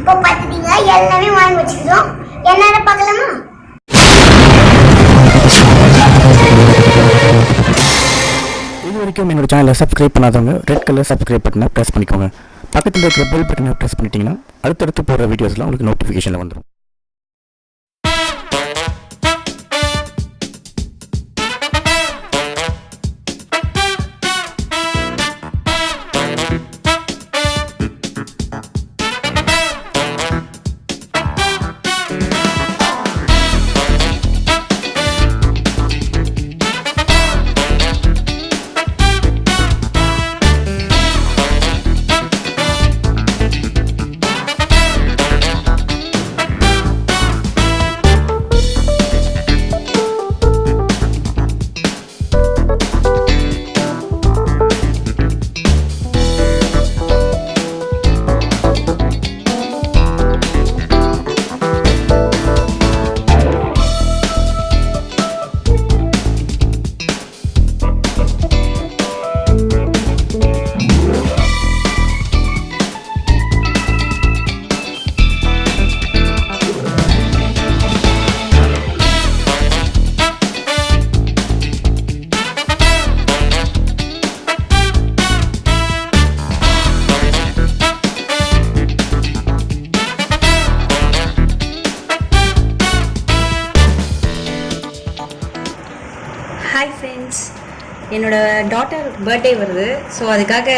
இப்போ பாத்துட்டீங்க எல்லாமே வாங்கி வச்சிருக்கோம். என்னன்னு பார்க்கலாமா? இது வரைக்கும் என்னோட சேனலை சப்ஸ்கிரைப் பண்ணாதவங்க ரெட் கலர் சப்ஸ்கிரைப் பட்டனை ப்ரெஸ் பண்ணிக்கோங்க. பக்கத்தில் இருக்கிற பெல் பட்டனை ப்ரெஸ் பண்ணிட்டீங்கன்னா அடுத்தடுத்து போகிற வீடியோஸ்லாம் உங்களுக்கு நோட்டிஃபிகேஷனில் வந்துடும். ஹாய் ஃப்ரெண்ட்ஸ், என்னோடய டாட்டர் பர்த்டே வருது. ஸோ அதுக்காக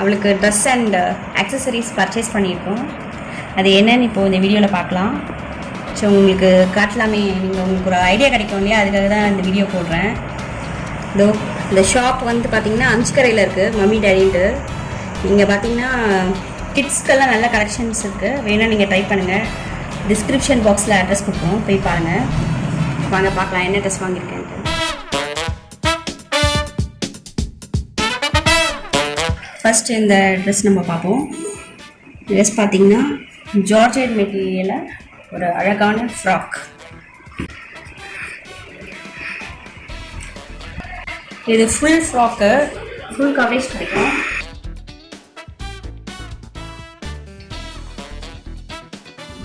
அவளுக்கு ட்ரெஸ் அண்ட் ஆக்சசரிஸ் பர்ச்சேஸ் பண்ணியிருக்கோம். அது என்னன்னு இப்போது இந்த வீடியோவில் பார்க்கலாம். ஸோ உங்களுக்கு காட்டலாமே, நீங்கள் உங்களுக்கு ஒரு ஐடியா கிடைக்கும் இல்லையா, அதுக்காக தான் இந்த வீடியோ போடுறேன். இதோ இந்த ஷாப் வந்து பார்த்திங்கன்னா அமிஞ்சிக்கரையில் இருக்குது, மம்மி டேடின்ட்டு. நீங்கள் பார்த்தீங்கன்னா கிட்ஸ்க்கெல்லாம் நல்ல கலெக்ஷன்ஸ் இருக்குது. வேணால் நீங்கள் ட்ரை பண்ணுங்கள். டிஸ்கிரிப்ஷன் பாக்ஸில் அட்ரஸ் கொடுப்போம், போய் பாருங்கள். வாங்க பார்க்கலாம் என்ன ட்ரெஸ் வாங்கியிருக்கேன்ட்டு. ஃபஸ்ட்டு இந்த ட்ரெஸ் நம்ம பார்ப்போம். ட்ரெஸ் பார்த்திங்கன்னா ஜார்ஜெட் மெட்டீரியலில் ஒரு அழகான ஃப்ராக். இது ஃபுல் ஃப்ராக்கு, ஃபுல் கவரேஜ் கிடைக்கும்.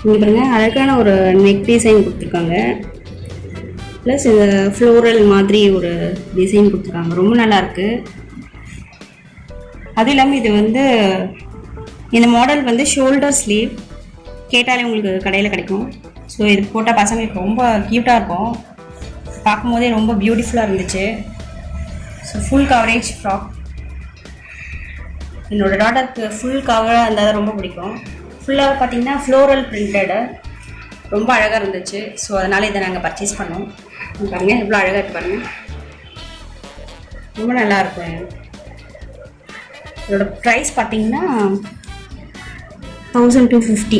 இங்கே பாருங்க, அழகான ஒரு நெக் டிசைன் கொடுத்துருக்காங்க. ப்ளஸ் இந்த ஃப்ளோரல் மாதிரி ஒரு டிசைன் கொடுத்துருக்காங்க, ரொம்ப நல்லாயிருக்கு. அது இல்லாமல் இது வந்து இந்த மாடல் வந்து ஷோல்டர் ஸ்லீவ், கேட்டாலே உங்களுக்கு கடையில் கிடைக்கும். ஸோ இது போட்டால் பசங்களுக்கு ரொம்ப க்யூட்டாக இருக்கும், பார்க்கும்போதே ரொம்ப பியூட்டிஃபுல்லாக இருந்துச்சு. So full coverage frock. என்னோடய டாட்டருக்கு ஃபுல் கவராக இருந்தால் ரொம்ப பிடிக்கும். ஃபுல்லாக பார்த்திங்கன்னா ஃப்ளோரல் பிரிண்டடு, ரொம்ப அழகாக இருந்துச்சு. ஸோ அதனால் இதை நாங்கள் பர்ச்சேஸ் பண்ணோம். பாருங்கள் எவ்வளோ அழகாக இருக்குது பாருங்கள், ரொம்ப நல்லாயிருக்கும். இதோட ப்ரைஸ் பார்த்தீங்கன்னா 1250.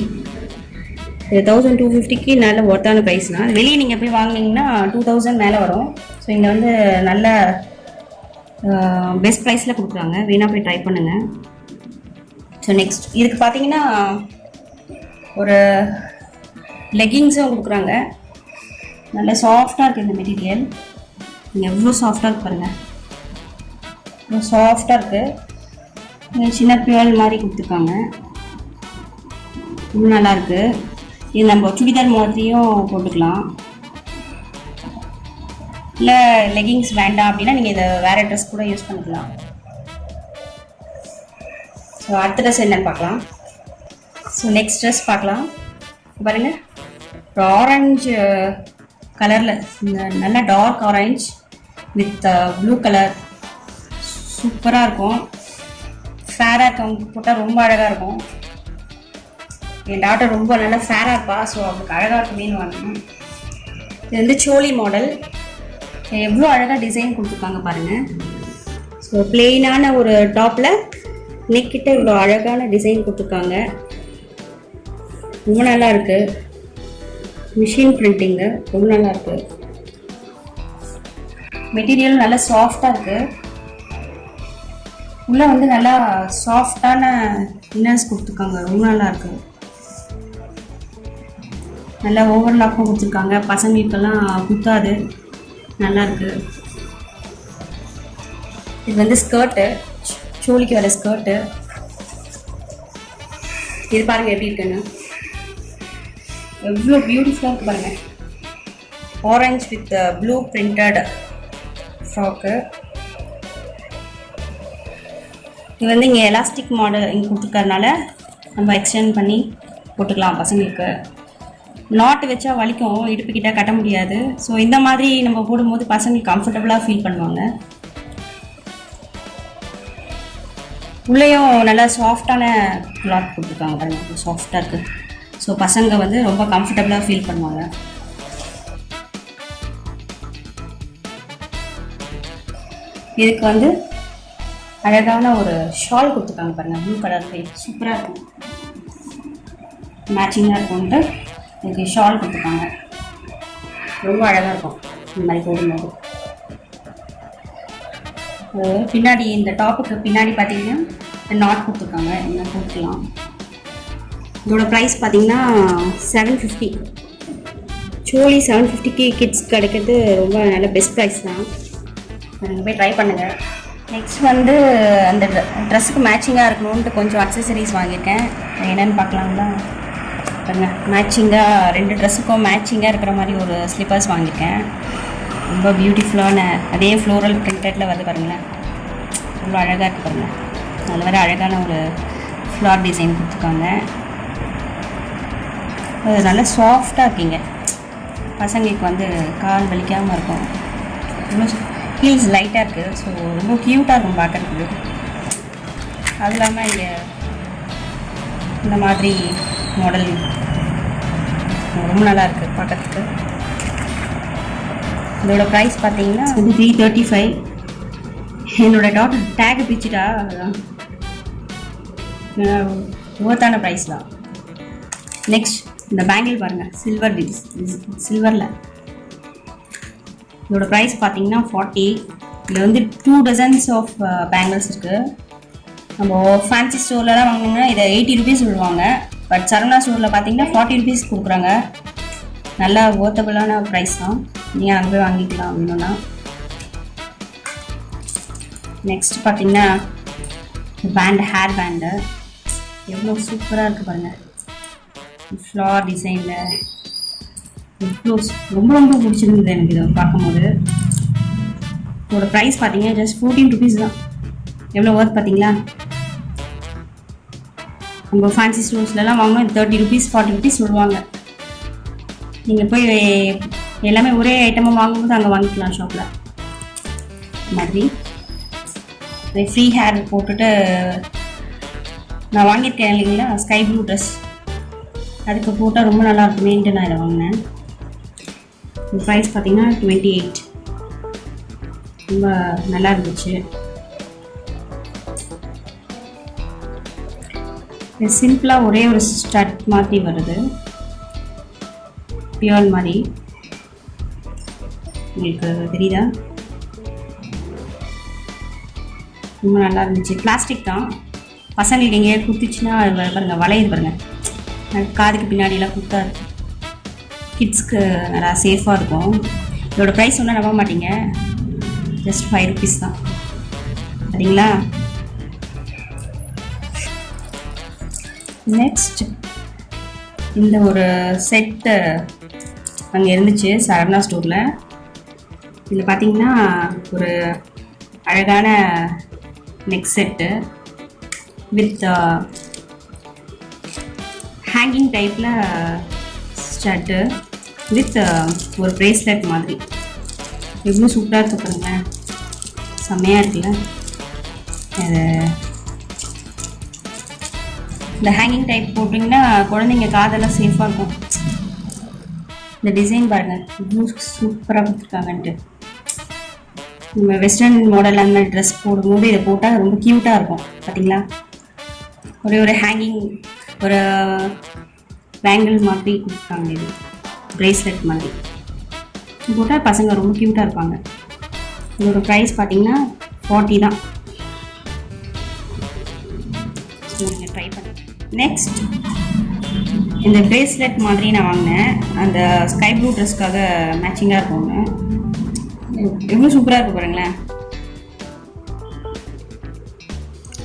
இது 1250க்கு நல்ல ஒர்த்தான ப்ரைஸ்னால். வெளியே நீங்கள் போய் வாங்கினீங்கன்னா 2000 மேலே வரும். ஸோ இங்கே வந்து நல்ல பெஸ்ட் ப்ரைஸில் கொடுக்குறாங்க, வேணால் போய் ட்ரை பண்ணுங்கள். ஸோ நெக்ஸ்ட் இதுக்கு பார்த்தீங்கன்னா ஒரு லெகிங்ஸும் கொடுக்குறாங்க. நல்ல சாஃப்டாக இருக்குது இந்த மெட்டீரியல். நீங்கள் எவ்வளோ சாஃப்டாக இருக்கு பாருங்கள், எவ்வளோ சாஃப்டாக இருக்குது. சின்ன பியல் மாதிரி கொடுத்துருக்காங்க, ரொம்ப நல்லாயிருக்கு. இது நம்ம சுடிதார் மாதிரியும் போட்டுக்கலாம். இல்லை லெகிங்ஸ் வேண்டாம் அப்படின்னா நீங்கள் இதை வேறு ட்ரெஸ் கூட யூஸ் பண்ணிக்கலாம். ஸோ அடுத்த ட்ரெஸ் என்னன்னு பார்க்கலாம். ஸோ நெக்ஸ்ட் ட்ரெஸ் பார்க்கலாம். பாருங்கள், ஒரு ஆரஞ்சு கலரில், இந்த நல்ல dark orange with blue colour, சூப்பராக இருக்கும். ஃபேராக இருக்கவங்க போட்டால் ரொம்ப அழகாக இருக்கும். என் டாட்டர் ரொம்ப நல்லா ஃபேராக இருப்பா, ஸோ அவங்களுக்கு அழகாக இருக்குமேனு வாங்கணும். இது வந்து சோலி மாடல். எவ்வளோ அழகாக டிசைன் கொடுத்துருக்காங்க பாருங்கள். ஸோ பிளெயினான ஒரு டாப்பில் நெக்கிட்ட இவ்வளோ அழகான டிசைன் கொடுத்துருக்காங்க, ரொம்ப நல்லா இருக்குது. மிஷின் பிரிண்டிங்கு, ரொம்ப நல்லா இருக்குது. மெட்டீரியல் நல்லா சாஃப்டாக இருக்குது. உள்ளே வந்து நல்லா சாஃப்டான இன்னர்ஸ் கொடுத்துருக்காங்க, ரொம்ப நல்லா இருக்குது. நல்லா ஓவர்லாக்கும் கொடுத்துருக்காங்க, பசங்களுக்கெல்லாம் குத்தாது, நல்லாயிருக்கு. இது வந்து ஸ்கர்ட்டு, சோலிக்கு வர ஸ்கர்ட்டு. இது பாருங்கள் எப்படி இருக்குன்னு. எவ்வளோ பியூட்டிஃபுல்லாக இருக்கு பாருங்க. Orange with blue printed frock. இது வந்து இங்கே எலாஸ்டிக் மாடல் இங்கே கொடுத்துருக்கறனால நம்ம எக்ஸ்டெண்ட் பண்ணி போட்டுக்கலாம் பசங்களுக்கு. நாட்டு வச்சா வலிக்கும், இடுப்புக்கிட்ட கட்ட முடியாது. ஸோ இந்த மாதிரி நம்ம போடும்போது பசங்களுக்கு கம்ஃபர்டபுளாக ஃபீல் பண்ணுவாங்க. உள்ளேயும் நல்லா சாஃப்டான கிளாத் கொடுத்துருக்காங்க பாருங்க, சாஃப்டாக இருக்குது. ஸோ பசங்க வந்து ரொம்ப கம்ஃபர்டபுளாக ஃபீல் பண்ணுவாங்க. இதுக்கு வந்து அழகான ஒரு ஷால் கொடுத்துருக்காங்க பாருங்கள், ப்ளூ கலர். சூப்பராக இருக்கும், மேட்சிங்காக இருக்கும்ன்ட்டு இதுக்கு ஷால் கொடுத்துருக்காங்க. ரொம்ப அழகாக இருக்கும் இந்த மாதிரி போடும்போது. பின்னாடி இந்த டாப்புக்கு பின்னாடி பார்த்தீங்கன்னா நாட் கொடுத்துருக்காங்க, என்ன போட்டுக்கலாம். இதோட ப்ரைஸ் பார்த்தீங்கன்னா 750. சோலி 750க்கு கிட்ஸ் கிடைக்கிறது ரொம்ப நல்ல பெஸ்ட் ப்ரைஸ் தான். நீங்கள் போய் ட்ரை பண்ணுங்கள். நெக்ஸ்ட் வந்து அந்த ட்ரெஸ்ஸுக்கு மேட்சிங்காக இருக்கணுன்ட்டு கொஞ்சம் அக்சசரிஸ் வாங்கியிருக்கேன். என்னென்னு பார்க்கலாங்களா? பாருங்கள், மேட்சிங்காக 2 ட்ரெஸ்ஸுக்கும் மேட்சிங்காக இருக்கிற மாதிரி ஒரு ஸ்லிப்பர்ஸ் வாங்கியிருக்கேன். ரொம்ப பியூட்டிஃபுல்லான அதே ஃப்ளோரல் பிரிண்டடில் வந்து பாருங்களேன், ரொம்ப அழகாக இருக்குது பாருங்கள். அதில் வேறு அழகான ஒரு ஃப்ளார் டிசைன் கொடுத்துருக்காங்க. அது நல்லா சாஃப்டாக இருக்குங்க, பசங்களுக்கு வந்து கால் வலிக்காமல் இருக்கும். ரொம்ப ஹீல்ஸ் லைட்டாக இருக்குது. ஸோ ரொம்ப க்யூட்டாக இருக்கும் பார்க்குறதுக்கு. அது இல்லாமல் இங்கே இந்த மாதிரி மாடல் ரொம்ப நல்லா இருக்குது பார்க்கறதுக்கு. இதோட ப்ரைஸ் பார்த்தீங்கன்னா 335. என்னோடய டாட்டர் டேக் பிச்சுட்டா, ஒர்த்தான ப்ரைஸ் தான். நெக்ஸ்ட் இந்த பேங்கிள் பாருங்கள், சில்வரில். இதோட ப்ரைஸ் பார்த்தீங்கன்னா 40. இதில் வந்து 2 டசன்ஸ் ஆஃப் பேங்கிள்ஸ் இருக்குது. நம்ம ஃபேன்சி ஸ்டோர்லலாம் வாங்கினீங்கன்னா இதை 80 ருபீஸ் விடுவாங்க. பட் சரவணா ஸ்டோரில் பார்த்தீங்கன்னா 40 ருபீஸ் கொடுக்குறாங்க. நல்லா ஒர்த்தபுளான ப்ரைஸ் தான், நீங்கள் அங்கே போய் வாங்கிக்கலாம் வேணும்னா. நெக்ஸ்ட் பார்த்தீங்கன்னா பேண்டு, ஹேர் பேண்டு எவ்வளோ சூப்பராக இருக்குது பாருங்கள். ஃப்ளார் டிசைனில் எவ்வளோ ரொம்ப ரொம்ப பிடிச்சிருந்தது எனக்கு இதை பார்க்கும்போது. இதோட ப்ரைஸ் பார்த்தீங்கன்னா ஜஸ்ட் 14 ருபீஸ் தான். எவ்வளோ ஒர்த் பார்த்தீங்களா? நம்ம ஃபேன்சி ஸ்டோர்ஸ்லாம் வாங்கணும் 30 ருபீஸ் 40 ருபீஸ் சொல்லுவாங்க. நீங்கள் போய் எல்லாமே ஒரே ஐட்டமாக வாங்கும்போது அங்கே வாங்கிக்கலாம் ஷாப்பில். மாதிரி ஃப்ரீ ஹேர் போட்டுட்டு நான் வாங்கியிருக்கேன் இல்லைங்களா, ஸ்கை ப்ளூ ட்ரெஸ். அதுக்கு போட்டால் ரொம்ப நல்லா இருக்குமேன்ட்டு நான் இதை வாங்கினேன். இந்த ப்ரைஸ் பார்த்தீங்கன்னா 28. ரொம்ப நல்லா இருந்துச்சு. சிம்பிளாக ஒரே ஒரு ஸ்டட் மாதிரி வருது, பியோர் மாதிரி. உங்களுக்கு தெரியுதா? ரொம்ப நல்லா இருந்துச்சு. பிளாஸ்டிக் தான், பசங்களுக்கு எங்கேயா குத்துச்சுன்னா பாருங்கள் வளையுது பாருங்கள், காதுக்கு பின்னாடியெல்லாம் குத்தாது. கிட்ஸ்க்கு நல்லா சேஃபாக இருக்கும். இதோட ப்ரைஸ் ஒன்றும் நம்ப மாட்டீங்க, ஜஸ்ட் 5 ருபீஸ் தான். சரிங்களா? நெக்ஸ்ட் இந்த ஒரு செட்டு அங்கே இருந்துச்சு சரவணா ஸ்டோரில். இதில் பார்த்தீங்கன்னா ஒரு அழகான நெக் செட்டு வித் ஹேங்கிங் டைப்பில் ஸ்டட்டு வித் ஒரு ப்ரேஸ்லெட் மாதிரி. எவ்வளோ சூப்பராக இருக்கு பாருங்க, செம்மையாக இருக்குல்ல. அது இந்த ஹேங்கிங் டைப் போட்டிங்கன்னா குழந்தைங்க காதெல்லாம் சேஃபாக இருக்கும். இந்த டிசைன் பாருங்கள், இவ்வளோ சூப்பராக கொடுத்துருக்காங்கன்ட்டு. நம்ம வெஸ்டர்ன் மாடல் அந்த மாதிரி ட்ரெஸ் போடும்போது இதை போட்டால் ரொம்ப க்யூட்டாக இருக்கும். பார்த்தீங்களா? ஒரு ஹேங்கிங் ஒரு பேங்கிள் மாதிரி கொடுத்துருக்காங்க. இது ப்ரேஸ்லெட் மாதிரி போட்டால் பசங்க ரொம்ப க்யூட்டாக இருப்பாங்க. இதோட ப்ரைஸ் பார்த்தீங்கன்னா 40 தான். ஸோ நீங்கள் ட்ரை பண்ணுங்கள். நெக்ஸ்ட் இந்த ப்ரேஸ்லெட் மாதிரி நான் வாங்கினேன், அந்த ஸ்கை ப்ளூ ட்ரெஸ்க்காக மேட்சிங்காக இருக்குங்க. எவ்வளோ சூப்பராக இருக்கும் பாருங்களேன்,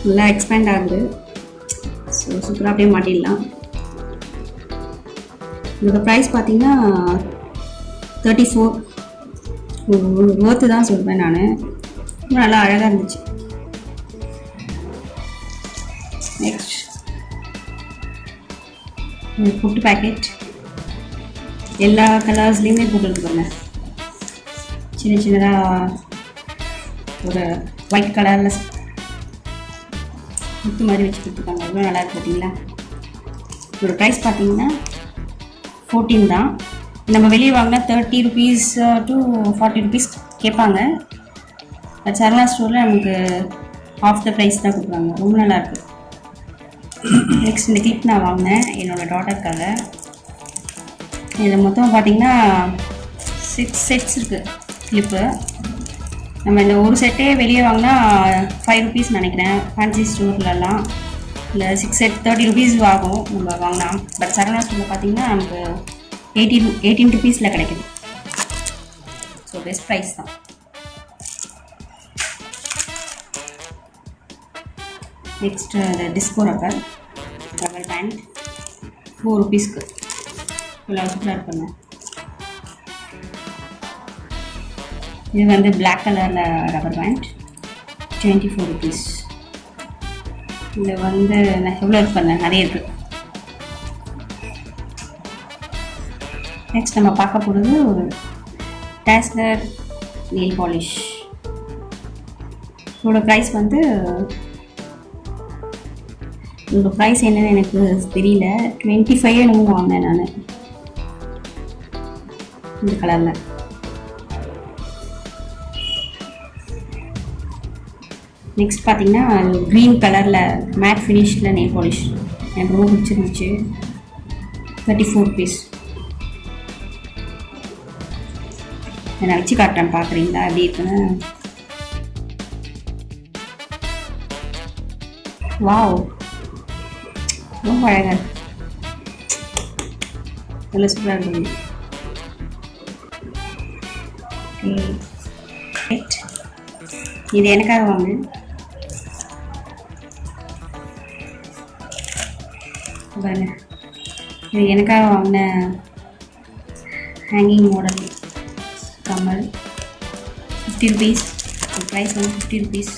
நல்லா எக்ஸ்பேண்ட் ஆகுது. ஸோ சூப்பராக அப்படியே மாட்டிடலாம். இதோட ப்ரைஸ் பார்த்தீங்கன்னா 34. ஒர்த்து தான் சொல்வேன் நான். நல்லா அழகாக இருந்துச்சு. நெக்ஸ்ட் ஃபுட்டு பேக்கெட் எல்லா கலர்ஸ்லேயுமே போட்டுருக்குங்க. சின்ன சின்னதாக ஒரு ஒயிட் கலரில் முத்து மாதிரி வச்சு கொடுத்துருக்காங்க. எவ்வளோ நல்லா இருக்கு பார்த்தீங்களா. இதோட ப்ரைஸ் பார்த்தீங்கன்னா 14 தான். நம்ம வெளியே வாங்கினா 30 rupees to 40 rupees கேட்பாங்க. சரவணா ஸ்டோரில் நமக்கு ஆஃப் த ப்ரைஸ் தான் கொடுக்குறாங்க. ரொம்ப நல்லாயிருக்கு. நெக்ஸ்ட் இந்த கிளிப் நான் வாங்கினேன் என்னோடய டாட்டருக்காக. இதில் மொத்தம் பார்த்திங்கன்னா 6 செட்ஸ் இருக்குது கிளிப்பு. நம்ம இந்த ஒரு செட்டே வெளியே வாங்கினா 5 rupees நினைக்கிறேன் ஃபேன்சி ஸ்டோர்லலாம். இல்லை 6 செட் 30 rupees ஆகும் நம்ம வாங்கினா. பட் சரவணா ஸ்டோரில் பார்த்திங்கன்னா நமக்கு 18 rupeesல கிடைக்குது. ஸோ பெஸ்ட் ப்ரைஸ் தான். நெக்ஸ்ட் இந்த டிஸ்கோ ரப்பர் பேண்ட் 4 rupeesக்கு இவ்வளோ சூப்பராக இருக்குங்க. இது வந்து பிளாக் கலரில் ரப்பர் பேண்ட் 24 rupees. இது வந்து எவ்வளோ இருக்குங்க, நிறைய இருக்குது. நெக்ஸ்ட் நம்ம பார்க்க போகிறது ஒரு டேஸ்லர் நெயில் பாலிஷ். இதோட ப்ரைஸ் வந்து இதோட ப்ரைஸ் என்னன்னு எனக்கு தெரியல. 25 என்னமோ வாங்கினேன் நான் இந்த கலரில். நெக்ஸ்ட் பார்த்தீங்கன்னா க்ரீன் கலரில் மேட் ஃபினிஷில் நெயில் பாலிஷ் எனக்கு ரொம்ப பிடிச்சிருந்துச்சு. 34 rupees. நான் வச்சு காட்டுறேன், பார்க்குறீங்களா எப்படி இருக்குன்னு. வாவ், ரொம்ப அழகாக இருக்கு. நல்ல சூப்பராக இருக்குது. இது எனக்காக வாங்க. பாருங்க, இது எனக்காக வாங்கின ஹேங்கிங் மாடல் கம்மல் 50 rupees. ப்ரைஸ் வந்து 50 rupees.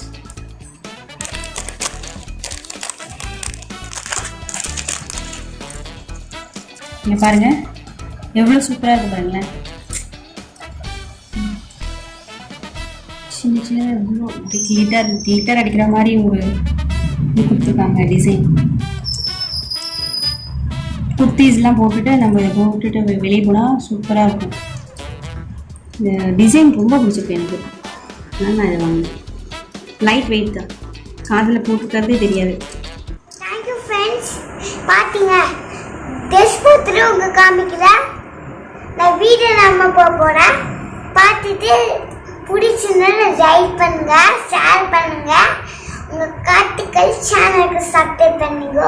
இங்கே பாருங்கள் எவ்வளோ சூப்பராக இருக்குது பாருங்களேன். சின்ன சின்ன எவ்வளோ கிளிட்டர் அடிக்கிற மாதிரி ஒரு இது கொடுத்துருக்காங்க டிசைன். குர்த்தீஸ்லாம் போட்டுட்டு நம்ம இதை போட்டுட்டு வெளியே போனால் சூப்பராக இருக்கும். இந்த டிசைன் ரொம்ப பிடிச்சிருக்கு எனக்கு. அதனால் நான் இதை வாங்கினேன். லைட் வெயிட் தான், காதில் போட்டுக்கிறதே தெரியாது. Thank you friends. பார்த்தீங்க டெஸ்ட் கொடுத்துட்டு உங்கள் காமிக்கிறேன். நான் வீடியோ நம்ம போகிறேன். பார்த்துட்டு பிடிச்சிருந்தா லைக் பண்ணுங்கள், ஷேர் பண்ணுங்கள். உங்கள் காட்டுக்கள் சேனலுக்கு சப்ஸ்கிரைப் பண்ணுங்க.